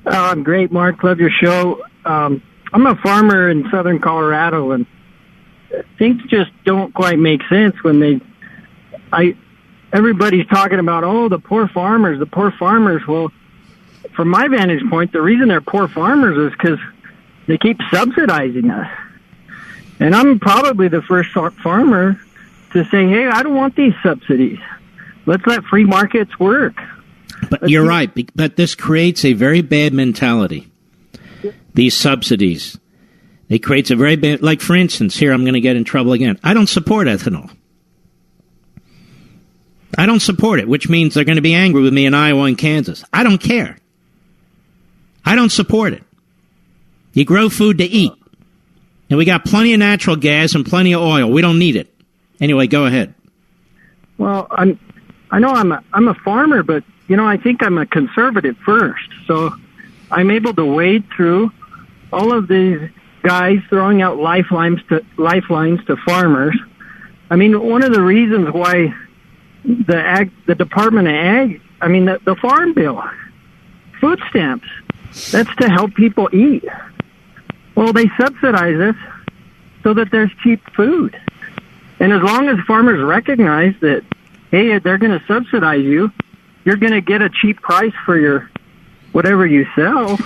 I'm great, Mark. Love your show. I'm a farmer in southern Colorado, and things just don't quite make sense when everybody's talking about, the poor farmers, the poor farmers. Well, from my vantage point, the reason they're poor farmers is because they keep subsidizing us. And I'm probably the first farmer to say, hey, I don't want these subsidies. Let's let free markets work. But you're right. But this creates a very bad mentality. These subsidies. It creates a very bad, like for instance, here I'm going to get in trouble again. I don't support ethanol. I don't support it, which means they're going to be angry with me in Iowa and Kansas. I don't care. I don't support it. You grow food to eat. And we got plenty of natural gas and plenty of oil. We don't need it. Anyway, go ahead. Well, I know I'm a farmer, but I think I'm a conservative first. So I'm able to wade through all of these guys throwing out lifelines to farmers. I mean, one of the reasons why the Department of Ag, the Farm Bill, food stamps, that's to help people eat. Well, they subsidize us so that there's cheap food. And as long as farmers recognize that, hey, they're going to subsidize you, you're going to get a cheap price for your whatever you sell.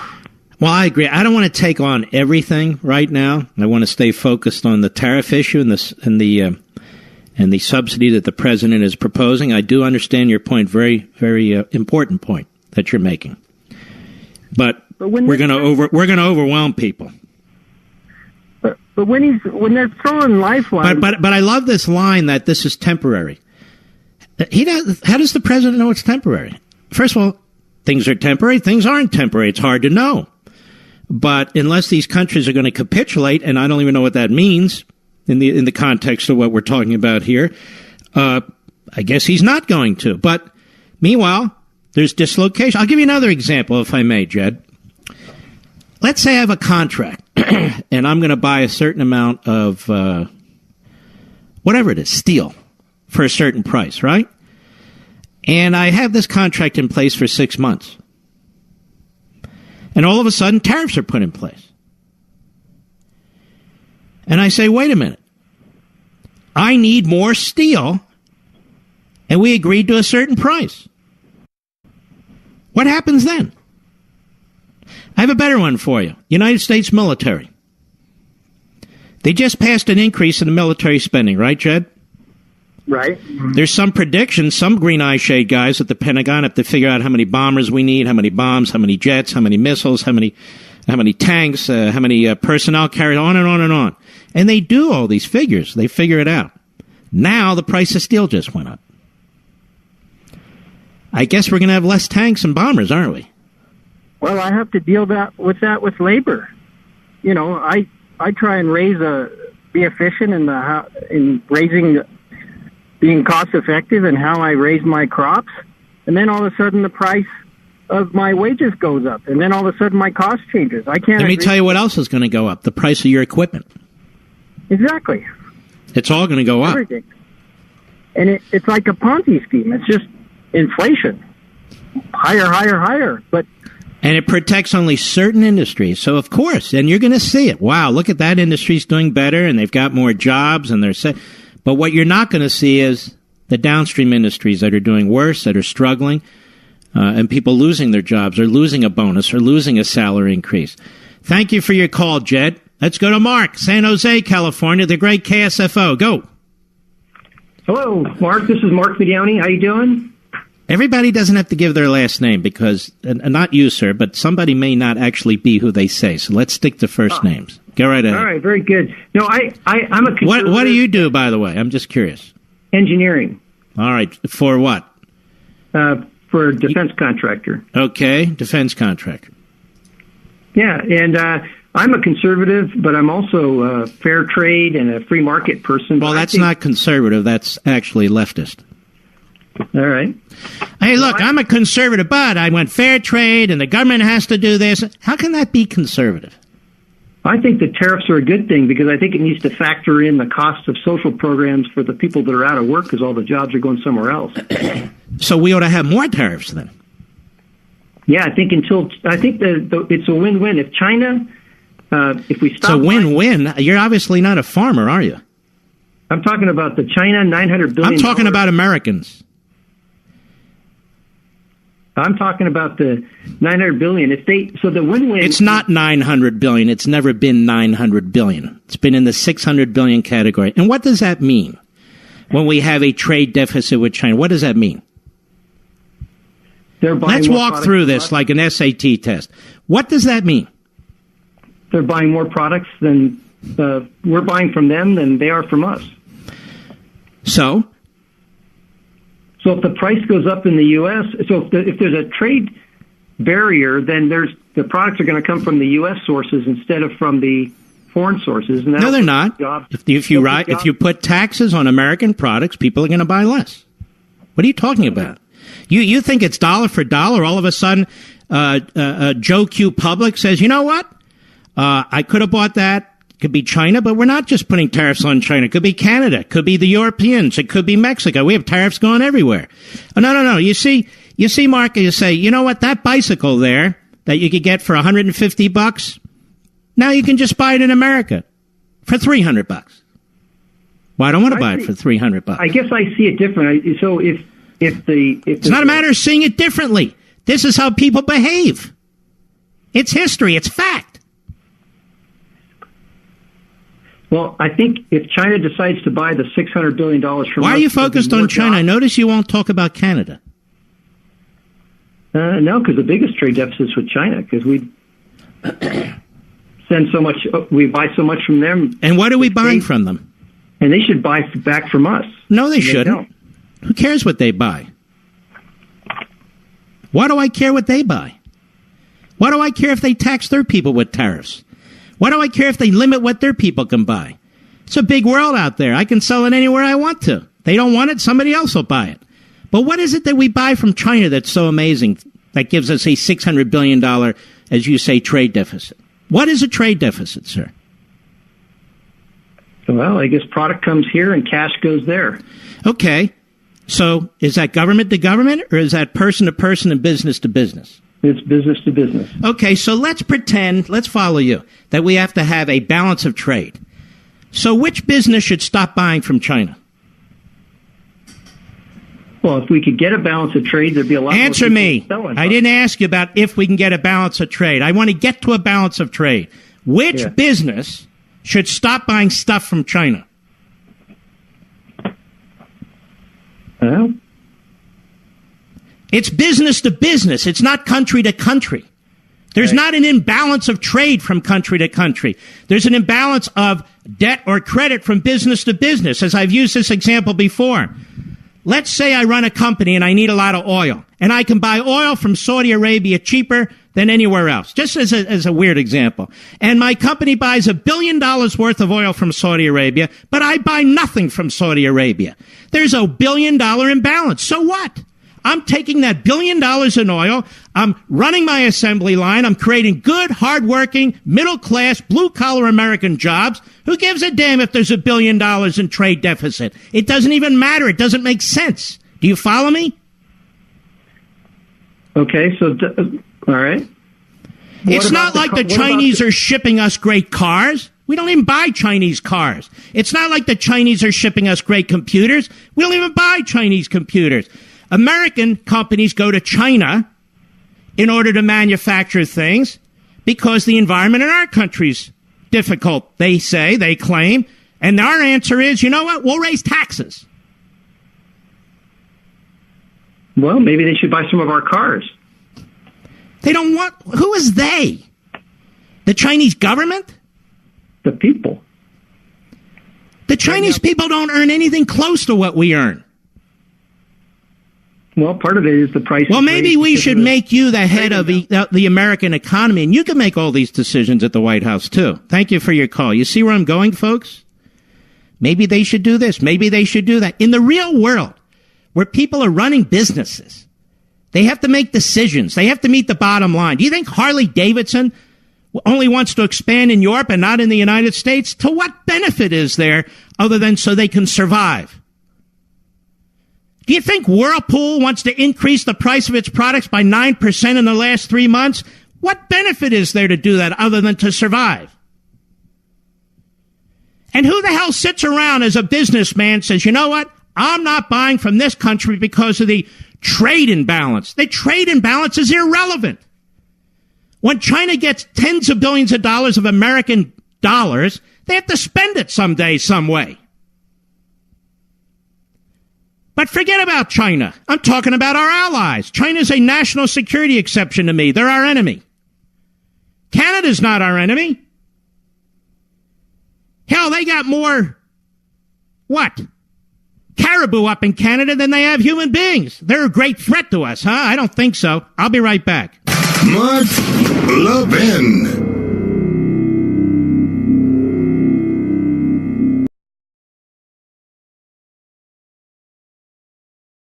Well, I agree. I don't want to take on everything right now. I want to stay focused on the tariff issue and the subsidy that the president is proposing. I do understand your point, very, very important point that you're making. But we're going to overwhelm people. But when they're throwing lifelines, but I love this line that this is temporary. How does the president know it's temporary? First of all, things are temporary. Things aren't temporary. It's hard to know. But unless these countries are going to capitulate, and I don't even know what that means in the context of what we're talking about here, I guess he's not going to. But meanwhile, there's dislocation. I'll give you another example, if I may, Jed. Let's say I have a contract, and I'm going to buy a certain amount of whatever it is, steel, for a certain price, right? And I have this contract in place for 6 months. And all of a sudden, tariffs are put in place. And I say, wait a minute. I need more steel, and we agreed to a certain price. What happens then? I have a better one for you. United States military. They just passed an increase in the military spending, right, Jed? Right. There's some predictions, some green eye shade guys at the Pentagon have to figure out how many bombers we need, how many bombs, how many jets, how many missiles, how many tanks, how many personnel carriers, on and on and on. And they do all these figures. They figure it out. Now the price of steel just went up. I guess we're going to have less tanks and bombers, aren't we? Well, I have to deal with labor. I try and be efficient in being cost effective in how I raise my crops, and then all of a sudden the price of my wages goes up, and then all of a sudden my cost changes. I can't. Let me tell you what else is going to go up: the price of your equipment. Exactly. It's all going to go up. Everything. And it's like a Ponzi scheme. It's just inflation, higher, higher, higher. And it protects only certain industries. So, of course, and you're going to see it. Wow, look at that industry's doing better, and they've got more jobs, and they're set. But what you're not going to see is the downstream industries that are doing worse, that are struggling, and people losing their jobs or losing a bonus or losing a salary increase. Thank you for your call, Jed. Let's go to Mark, San Jose, California, the great KSFO. Go. Hello, Mark. This is Mark Mediani. How you doing? Everybody doesn't have to give their last name because, not you, sir, but somebody may not actually be who they say. So let's stick to first names. Go right ahead. All right, very good. No, I'm a conservative. What do you do, by the way? I'm just curious. Engineering. All right. For what? For a defense contractor. Okay, defense contractor. Yeah, and I'm a conservative, but I'm also a fair trade and a free market person. Well, that's not conservative. That's actually leftist. All right. Hey, look, I'm a conservative, but I want fair trade and the government has to do this. How can that be conservative? I think the tariffs are a good thing because I think it needs to factor in the cost of social programs for the people that are out of work because all the jobs are going somewhere else. So we ought to have more tariffs then. Yeah, I think it's a win-win. If China, if we stop, it's a win-win. You're obviously not a farmer, are you? I'm talking about the China $900 billion. I'm talking about Americans. I'm talking about the $900 billion. So the win-win. It's not $900 billion. It's never been $900 billion. It's been in the $600 billion category. And what does that mean when we have a trade deficit with China? What does that mean? Let's walk through this like an SAT test. What does that mean? They're buying more products than we're buying from them than they are from us. So if the price goes up in the U.S., if there's a trade barrier, then the products are going to come from the U.S. sources instead of from the foreign sources. And no, they're not. If you put taxes on American products, people are going to buy less. What are you talking about? You think it's dollar for dollar? All of a sudden, Joe Q. Public says, you know what? I could have bought that. It could be China, but we're not just putting tariffs on China. It could be Canada. It could be the Europeans. It could be Mexico. We have tariffs going everywhere. Oh, no. You see, Mark, you say, you know what? That bicycle there that you could get for $150, now you can just buy it in America for $300. Well, I don't want to buy it for $300. I guess I see it different. So if it's not a matter of seeing it differently. This is how people behave. It's history. It's fact. Well, I think if China decides to buy the $600 billion from Why are you focused on China? I notice you won't talk about Canada. No, because the biggest trade deficit is with China, because we send so much, we buy so much from them. And what are we buying from them? And they should buy back from us. No, they shouldn't. Who cares what they buy? Why do I care what they buy? Why do I care if they tax their people with tariffs? Why do I care if they limit what their people can buy? It's a big world out there. I can sell it anywhere I want to. They don't want it, somebody else will buy it. But what is it that we buy from China that's so amazing that gives us a $600 billion, as you say, trade deficit? What is a trade deficit, sir? Well, I guess product comes here and cash goes there. Okay. So is that government to government, or is that person to person and business to business? It's business to business. Okay, so let's pretend, let's follow you, that we have to have a balance of trade. So which business should stop buying from China? Well, if we could get a balance of trade, there'd be a lot more. Answer me. I didn't ask you about if we can get a balance of trade. I want to get to a balance of trade. Which business should stop buying stuff from China? Well, it's business to business. It's not country to country. There's not an imbalance of trade from country to country. There's an imbalance of debt or credit from business to business, as I've used this example before. Let's say I run a company and I need a lot of oil, and I can buy oil from Saudi Arabia cheaper than anywhere else, just as a weird example. And my company buys $1 billion worth of oil from Saudi Arabia, but I buy nothing from Saudi Arabia. There's a $1 billion imbalance. So what? I'm taking that $1 billion in oil. I'm running my assembly line. I'm creating good, hardworking, middle-class, blue-collar American jobs. Who gives a damn if there's $1 billion in trade deficit? It doesn't even matter. It doesn't make sense. Do you follow me? Okay, so, all right. It's not like the Chinese are shipping us great cars. We don't even buy Chinese cars. It's not like the Chinese are shipping us great computers. We don't even buy Chinese computers. American companies go to China in order to manufacture things because the environment in our country's difficult, they say, they claim. And our answer is, you know what? We'll raise taxes. Well, maybe they should buy some of our cars. They don't want... Who is they? The Chinese government? The people. The Chinese people don't earn anything close to what we earn. Well, part of it is the price. Well, maybe we should make you the head of the American economy, and you can make all these decisions at the White House, too. Thank you for your call. You see where I'm going, folks? Maybe they should do this. Maybe they should do that. In the real world, where people are running businesses, they have to make decisions. They have to meet the bottom line. Do you think Harley Davidson only wants to expand in Europe and not in the United States? To what benefit is there other than so they can survive? Do you think Whirlpool wants to increase the price of its products by 9% in the last 3 months? What benefit is there to do that other than to survive? And who the hell sits around as a businessman and says, you know what? I'm not buying from this country because of the trade imbalance. The trade imbalance is irrelevant. When China gets tens of billions of dollars of American dollars, they have to spend it someday, some way. But forget about China. I'm talking about our allies. China's a national security exception to me. They're our enemy. Canada's not our enemy. Hell, they got more, caribou up in Canada than they have human beings. They're a great threat to us, huh? I don't think so. I'll be right back. Mark Levin.